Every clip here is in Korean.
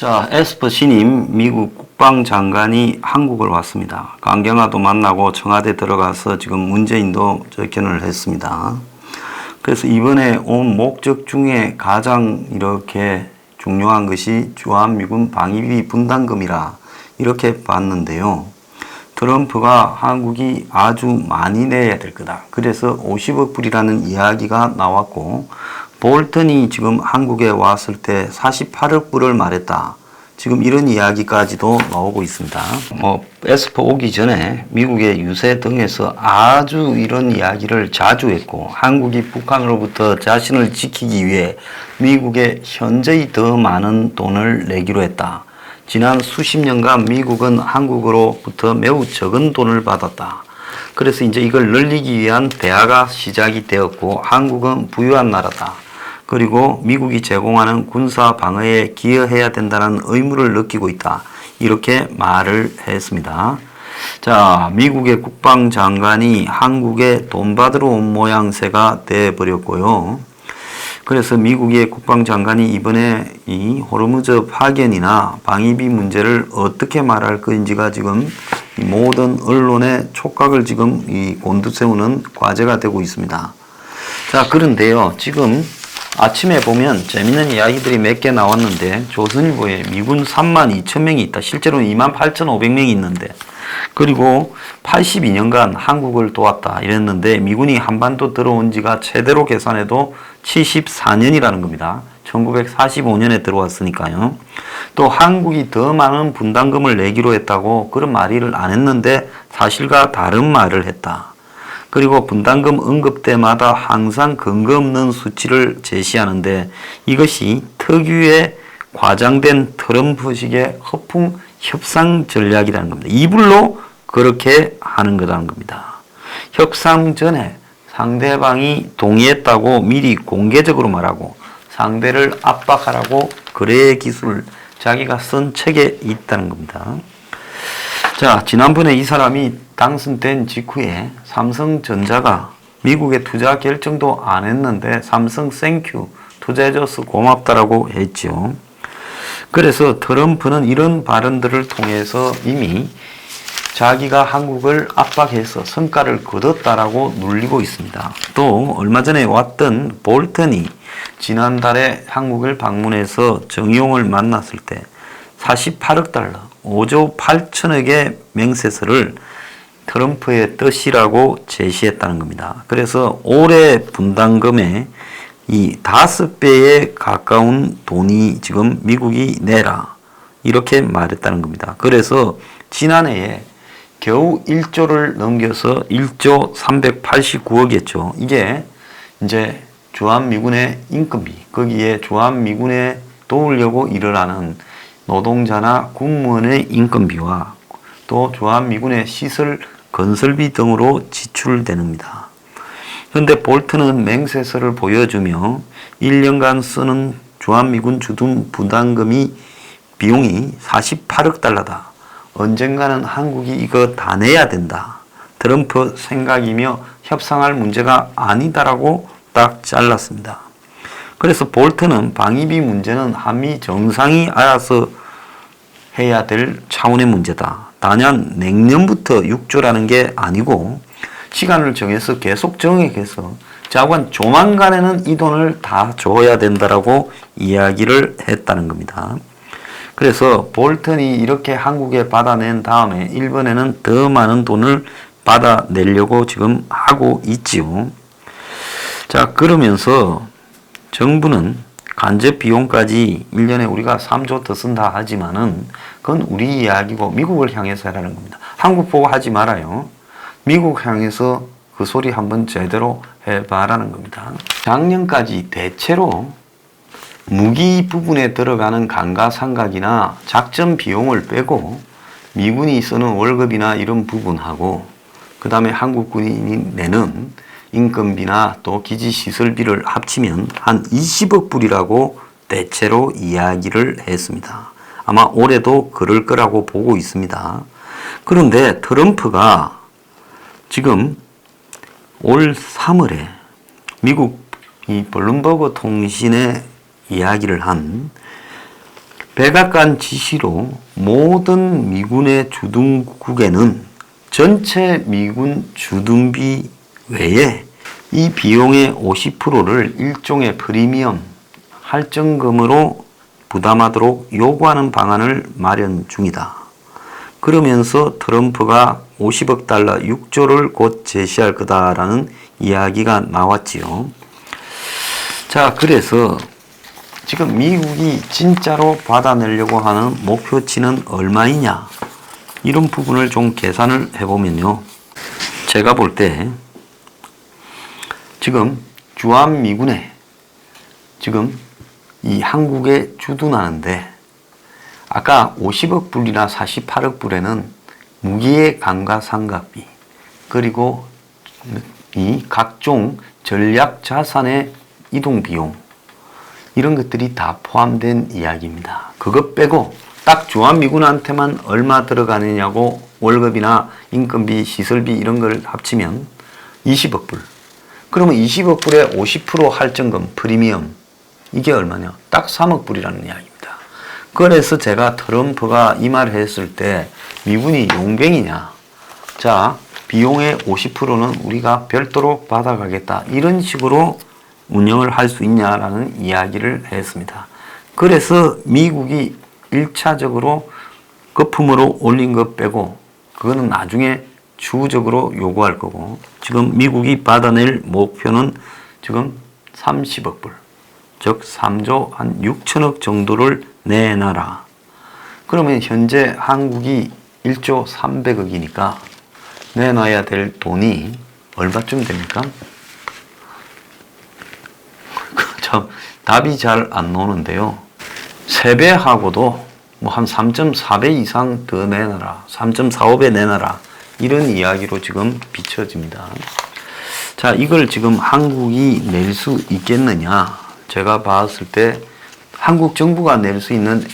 자, 에스퍼 신임 미국 국방장관이 한국을 왔습니다. 강경화도 만나고 청와대 들어가서 지금 문재인도 접견을 했습니다. 그래서 이번에 온 목적 중에 가장 이렇게 중요한 것이 주한미군 방위비 분담금이라 이렇게 봤는데요. 트럼프가 한국이 아주 많이 내야 될 거다. 그래서 50억 불이라는 이야기가 나왔고, 볼턴이 지금 한국에 왔을 때 48억 불을 말했다. 지금 이런 이야기까지도 나오고 있습니다. 에스퍼 오기 전에 미국의 유세 등에서 아주 이런 이야기를 자주 했고, 한국이 북한으로부터 자신을 지키기 위해 미국에 현저히 더 많은 돈을 내기로 했다. 지난 수십 년간 미국은 한국으로부터 매우 적은 돈을 받았다. 그래서 이제 이걸 늘리기 위한 대화가 시작이 되었고, 한국은 부유한 나라다. 그리고 미국이 제공하는 군사 방어에 기여해야 된다는 의무를 느끼고 있다. 이렇게 말을 했습니다. 자, 미국의 국방장관이 한국에 돈 받으러 온 모양새가 되어버렸고요. 그래서 미국의 국방장관이 이번에 이 호르무즈 파견이나 방위비 문제를 어떻게 말할 건지가 지금 모든 언론의 촉각을 지금 곤두세우는 과제가 되고 있습니다. 자, 그런데요, 지금 아침에 보면 재밌는 이야기들이 몇 개 나왔는데, 조선일보에 미군 32,000명이 있다. 실제로는 28,500명이 있는데, 그리고 82년간 한국을 도왔다 이랬는데, 미군이 한반도 들어온 지가 최대로 계산해도 74년이라는 겁니다. 1945년에 들어왔으니까요. 또 한국이 더 많은 분담금을 내기로 했다고 그런 말을 안 했는데 사실과 다른 말을 했다. 그리고 분담금 언급 때마다 항상 근거 없는 수치를 제시하는데, 이것이 특유의 과장된 트럼프식의 허풍 협상 전략이라는 겁니다. 이불로 그렇게 하는 거라는 겁니다. 협상 전에 상대방이 동의했다고 미리 공개적으로 말하고 상대를 압박하라고 거래의 기술을 자기가 쓴 책에 있다는 겁니다. 자, 지난번에 이 사람이 당선된 직후에 삼성전자가 미국에 투자 결정도 안 했는데 삼성 땡큐 투자해줘서 고맙다라고 했죠. 그래서 트럼프는 이런 발언들을 통해서 이미 자기가 한국을 압박해서 성과를 거뒀다라고 눌리고 있습니다. 또 얼마 전에 왔던 볼턴이 지난달에 한국을 방문해서 정의용을 만났을 때 48억 달러, 5조 8천억의 맹세서를 트럼프의 뜻이라고 제시했다는 겁니다. 그래서 올해 분담금의 이 5배에 가까운 돈이 지금 미국이 내라. 이렇게 말했다는 겁니다. 그래서 지난해에 겨우 1조를 넘겨서 1조 389억이었죠. 이게 이제 주한미군의 인건비, 거기에 주한미군에 도우려고 일을 하는 노동자나 군무원의 인건비와 또 주한미군의 시설 건설비 등으로 지출됩니다. 그런데 볼턴은 맹세서를 보여주며 1년간 쓰는 주한미군 주둔 부담금이 비용이 48억 달러다. 언젠가는 한국이 이거 다 내야 된다. 트럼프 생각이며 협상할 문제가 아니다라고 딱 잘랐습니다. 그래서 볼턴은 방위비 문제는 한미 정상이 알아서 해야 될 차원의 문제다. 단연 내년부터 6조라는 게 아니고 시간을 정해서 계속 정액해서 자관 조만간에는 이 돈을 다 줘야 된다라고 이야기를 했다는 겁니다. 그래서 볼턴이 이렇게 한국에 받아낸 다음에 일본에는 더 많은 돈을 받아내려고 지금 하고 있지요. 자, 그러면서 정부는 간접 비용까지 1년에 우리가 3조 더 쓴다 하지만은 그건 우리 이야기고 미국을 향해서 하라는 겁니다. 한국 보고 하지 말아요. 미국 향해서 그 소리 한번 제대로 해봐라는 겁니다. 작년까지 대체로 무기 부분에 들어가는 감가상각이나 작전 비용을 빼고 미군이 쓰는 월급이나 이런 부분하고 그 다음에 한국군이 내는 인건비나 또 기지시설비를 합치면 한 20억 불이라고 대체로 이야기를 했습니다. 아마 올해도 그럴 거라고 보고 있습니다. 그런데 트럼프가 지금 올 3월에 미국 이 블룸버그 통신에 이야기를 한 백악관 지시로 모든 미군의 주둔국에는 전체 미군 주둔비 외에 이 비용의 50%를 일종의 프리미엄 할증금으로 부담하도록 요구하는 방안을 마련 중이다. 그러면서 트럼프가 50억 달러 6조를 곧 제시할 거다라는 이야기가 나왔지요. 자, 그래서 지금 미국이 진짜로 받아내려고 하는 목표치는 얼마이냐? 이런 부분을 좀 계산을 해보면요. 제가 볼 때 지금 주한미군에 지금 이 한국에 주둔하는데 아까 50억 불이나 48억 불에는 무기의 감가상각비 그리고 이 각종 전략 자산의 이동 비용 이런 것들이 다 포함된 이야기입니다. 그것 빼고 딱 주한미군한테만 얼마 들어가느냐고 월급이나 인건비, 시설비 이런 걸 합치면 20억 불. 그러면 20억 불에 50% 할증금, 프리미엄 이게 얼마냐? 딱 3억 불이라는 이야기입니다. 그래서 제가 트럼프가 이 말을 했을 때 미군이 용병이냐? 자, 비용의 50%는 우리가 별도로 받아가겠다. 이런 식으로 운영을 할 수 있냐라는 이야기를 했습니다. 그래서 미국이 1차적으로 거품으로 올린 것 빼고 그거는 나중에 추후적으로 요구할 거고 지금 미국이 받아낼 목표는 지금 30억 불, 즉 3조 한 6천억 정도를 내놔라. 그러면 현재 한국이 1조 300억이니까 내놔야 될 돈이 얼마쯤 됩니까? 참 답이 잘 안 나오는데요. 3배하고도 뭐 한 3.4배 이상 더 내놔라. 3.45배 내놔라. 이런 이야기로 지금 비춰집니다. 자, 이걸 지금 한국이 낼 수 있겠느냐? 제가 봤을 때 한국 정부가 낼 수 있는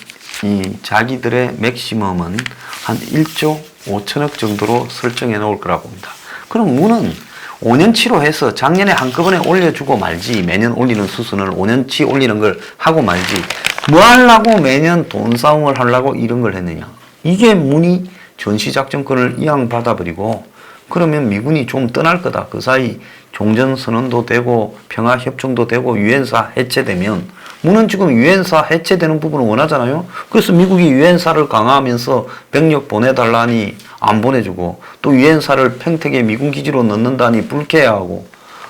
이 자기들의 맥시멈은 한 1조 5천억 정도로 설정해 놓을 거라고 봅니다. 그럼 무는 5년치로 해서 작년에 한꺼번에 올려주고 말지 매년 올리는 수순을 5년치 올리는 걸 하고 말지 뭐 하려고 매년 돈 싸움을 하려고 이런 걸 했느냐. 이게 문이 전시작전권을 이양 받아버리고 그러면 미군이 좀 떠날 거다. 그 사이 종전선언도 되고 평화협정도 되고 유엔사 해체되면 문은 지금 유엔사 해체되는 부분을 원하잖아요. 그래서 미국이 유엔사를 강화하면서 병력 보내달라니 안 보내주고 또 유엔사를 평택에 미군 기지로 넣는다니 불쾌해하고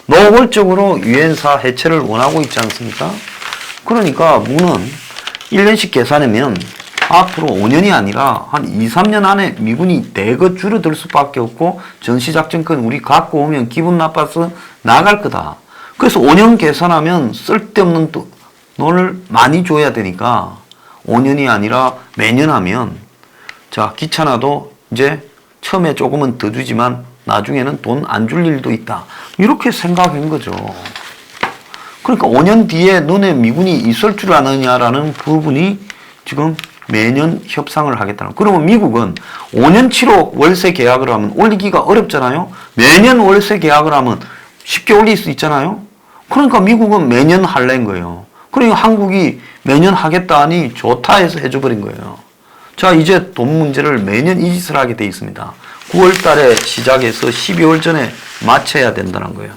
노골적으로 유엔사 해체를 원하고 있지 않습니까? 그러니까 문은 1년씩 계산하면 앞으로 5년이 아니라 한 2, 3년 안에 미군이 대거 줄어들 수밖에 없고 전시작전권 우리 갖고 오면 기분 나빠서 나갈 거다. 그래서 5년 계산하면 쓸데없는 돈을 많이 줘야 되니까 5년이 아니라 매년 하면 자 귀찮아도 이제 처음에 조금은 더 주지만 나중에는 돈 안 줄 일도 있다. 이렇게 생각한 거죠. 그러니까 5년 뒤에 너네 미군이 있을 줄 아느냐라는 부분이 지금 매년 협상을 하겠다는. 그러면 미국은 5년치로 월세 계약을 하면 올리기가 어렵잖아요. 매년 월세 계약을 하면 쉽게 올릴 수 있잖아요. 그러니까 미국은 매년 할래인 거예요. 그러니까 한국이 매년 하겠다 하니 좋다 해서 해줘버린 거예요. 자, 이제 돈 문제를 매년 이 짓을 하게 돼 있습니다. 9월 달에 시작해서 12월 전에 마쳐야 된다는 거예요.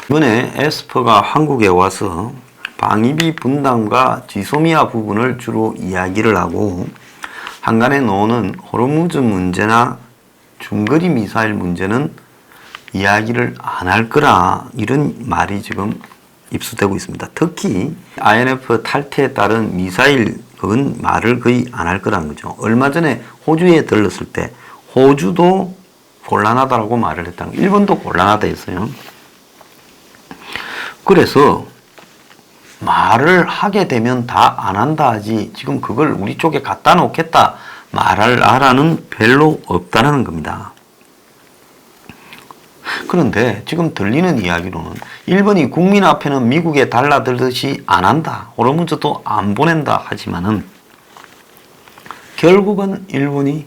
이번에 에스퍼가 한국에 와서 방위비 분담과 지소미아 부분을 주로 이야기를 하고 한간에 나오는 호르무즈 문제나 중거리 미사일 문제는 이야기를 안 할 거라 이런 말이 지금 입수되고 있습니다. 특히 INF 탈퇴에 따른 미사일 그건 말을 거의 안 할 거라는 거죠. 얼마 전에 호주에 들렀을 때 호주도 곤란하다라고 말을 했다는 거예요. 일본도 곤란하다 했어요. 그래서 말을 하게 되면 다 안 한다 하지 지금 그걸 우리 쪽에 갖다 놓겠다 말할 나라는 별로 없다는 겁니다. 그런데 지금 들리는 이야기로는 일본이 국민 앞에는 미국에 달라들듯이 안 한다. 호르무즈도 안 보낸다 하지만은 결국은 일본이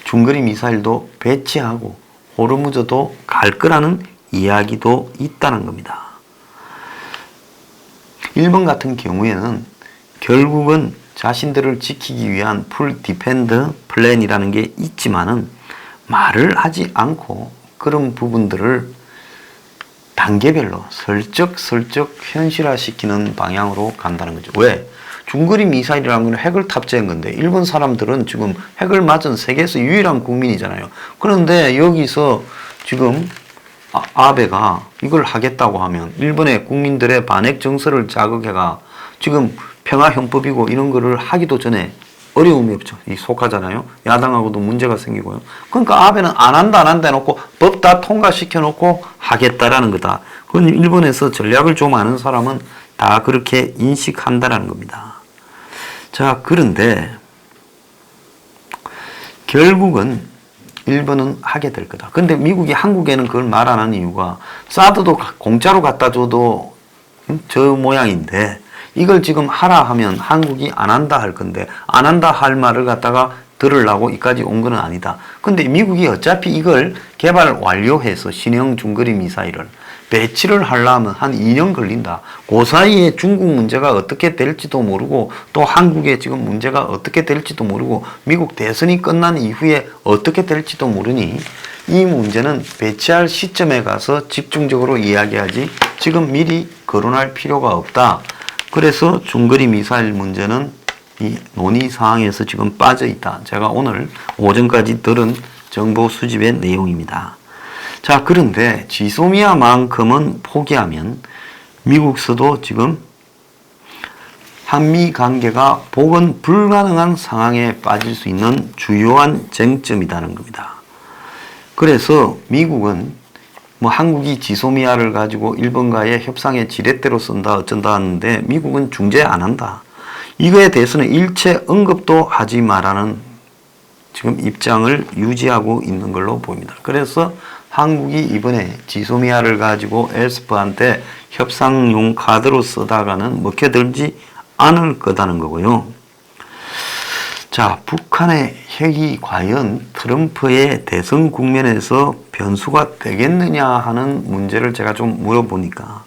중거리 미사일도 배치하고 호르무즈도 갈 거라는 이야기도 있다는 겁니다. 일본 같은 경우에는 결국은 자신들을 지키기 위한 풀 디펜드 플랜이라는 게 있지만은 말을 하지 않고 그런 부분들을 단계별로 슬쩍 현실화시키는 방향으로 간다는 거죠. 왜? 중거리 미사일이라는 건 핵을 탑재한 건데 일본 사람들은 지금 핵을 맞은 세계에서 유일한 국민이잖아요. 그런데 여기서 지금 아베가 이걸 하겠다고 하면 일본의 국민들의 반핵 정서를 자극해가 지금 평화헌법이고 이런 거를 하기도 전에 어려움이 없죠. 이 속하잖아요. 야당하고도 문제가 생기고요. 그러니까 아베는 안 한다 해놓고 법 다 통과시켜 놓고 하겠다라는 거다. 그건 일본에서 전략을 좀 아는 사람은 다 그렇게 인식한다라는 겁니다. 자, 그런데 결국은 일본은 하게 될 거다. 근데 미국이 한국에는 그걸 말 안 하는 이유가 사드도 공짜로 갖다 줘도 저 모양인데 이걸 지금 하라 하면 한국이 안 한다 할 건데 안 한다 할 말을 갖다가 들으려고 이까지 온 건 아니다. 근데 미국이 어차피 이걸 개발 완료해서 신형 중거리 미사일을 배치를 하려면 한 2년 걸린다. 그 사이에 중국 문제가 어떻게 될지도 모르고 또 한국의 지금 문제가 어떻게 될지도 모르고 미국 대선이 끝난 이후에 어떻게 될지도 모르니 이 문제는 배치할 시점에 가서 집중적으로 이야기하지 지금 미리 거론할 필요가 없다. 그래서 중거리 미사일 문제는 이 논의 사항에서 지금 빠져 있다. 제가 오늘 오전까지 들은 정보 수집의 내용입니다. 자, 그런데 지소미아만큼은 포기하면 미국서도 지금 한미 관계가 복원 불가능한 상황에 빠질 수 있는 주요한 쟁점이라는 겁니다. 그래서 미국은 뭐 한국이 지소미아를 가지고 일본과의 협상의 지렛대로 쓴다 어쩐다 하는데 미국은 중재 안 한다. 이거에 대해서는 일체 언급도 하지 말라는 지금 입장을 유지하고 있는 걸로 보입니다. 그래서 한국이 이번에 지소미아를 가지고 에스프한테 협상용 카드로 쓰다가는 먹혀들지 않을 거다는 거고요. 자, 북한의 핵이 과연 트럼프의 대선 국면에서 변수가 되겠느냐 하는 문제를 제가 좀 물어보니까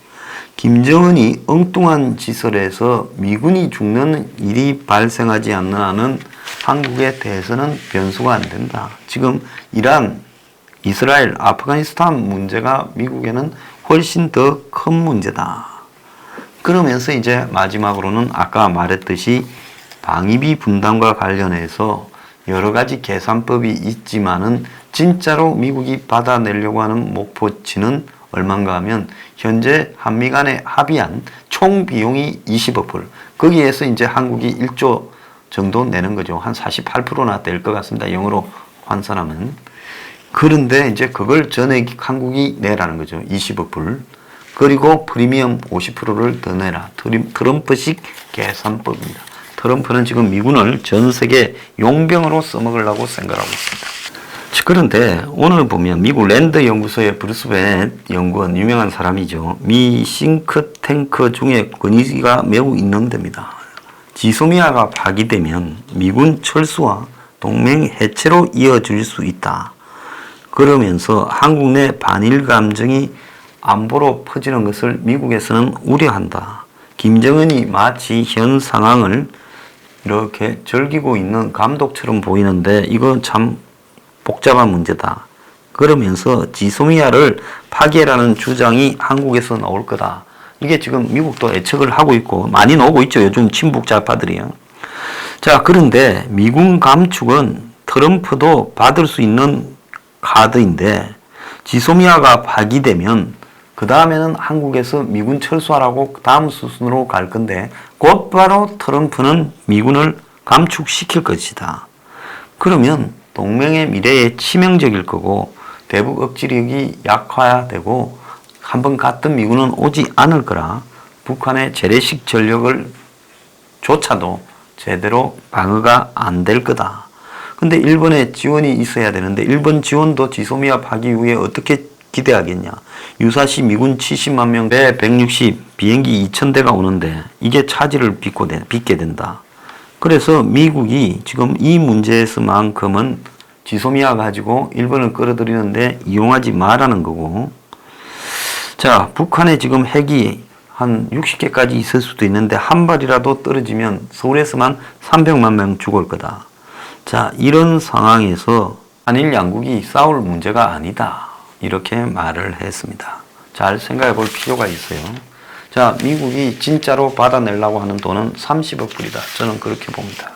김정은이 엉뚱한 짓을 해서 미군이 죽는 일이 발생하지 않는 한은 한국에 대해서는 변수가 안 된다. 지금 이란, 이스라엘, 아프가니스탄 문제가 미국에는 훨씬 더 큰 문제다. 그러면서 이제 마지막으로는 아까 말했듯이 방위비 분담과 관련해서 여러 가지 계산법이 있지만은 진짜로 미국이 받아내려고 하는 목표치는 얼마인가 하면 현재 한미 간에 합의한 총 비용이 20억 불. 거기에서 이제 한국이 1조 정도 내는 거죠. 한 48%나 될 것 같습니다. 영어로 환산하면. 그런데 이제 그걸 전액 한국이 내라는 거죠. 20억 불. 그리고 프리미엄 50%를 더 내라. 트럼프식 계산법입니다. 트럼프는 지금 미군을 전 세계 용병으로 써먹으려고 생각하고 있습니다. 그런데 오늘 보면 미국 랜드 연구소의 브루스 벤 연구원, 유명한 사람이죠. 미 싱크탱크 중에 권위가 매우 있는 데입니다. 지소미아가 파기되면 미군 철수와 동맹 해체로 이어질 수 있다. 그러면서 한국 내 반일 감정이 안보로 퍼지는 것을 미국에서는 우려한다. 김정은이 마치 현 상황을 이렇게 즐기고 있는 감독처럼 보이는데 이건 참 복잡한 문제다. 그러면서 지소미아를 파괴라는 주장이 한국에서 나올 거다. 이게 지금 미국도 예측을 하고 있고 많이 나오고 있죠. 요즘 친북 좌파들이요. 자, 그런데 미군 감축은 트럼프도 받을 수 있는 카드인데 지소미아가 파기되면 그 다음에는 한국에서 미군 철수하라고 다음 수순으로 갈 건데 곧바로 트럼프는 미군을 감축시킬 것이다. 그러면 동맹의 미래에 치명적일 거고 대북 억지력이 약화되고 한번 갔던 미군은 오지 않을 거라 북한의 재래식 전력을 조차도 제대로 방어가 안 될 거다. 근데 일본의 지원이 있어야 되는데 일본 지원도 지소미아 파기 이후에 어떻게 기대하겠냐. 유사시 미군 70만 명, 배 160, 비행기 2000대가 오는데 이게 차질을 빚게 된다. 그래서 미국이 지금 이 문제에서만큼은 지소미아 가지고 일본을 끌어들이는데 이용하지 말라는 거고. 자, 북한의 지금 핵이 한 60개까지 있을 수도 있는데 한 발이라도 떨어지면 서울에서만 300만 명 죽을 거다. 자, 이런 상황에서 한일 양국이 싸울 문제가 아니다. 이렇게 말을 했습니다. 잘 생각해 볼 필요가 있어요. 자, 미국이 진짜로 받아내려고 하는 돈은 30억 불이다. 저는 그렇게 봅니다.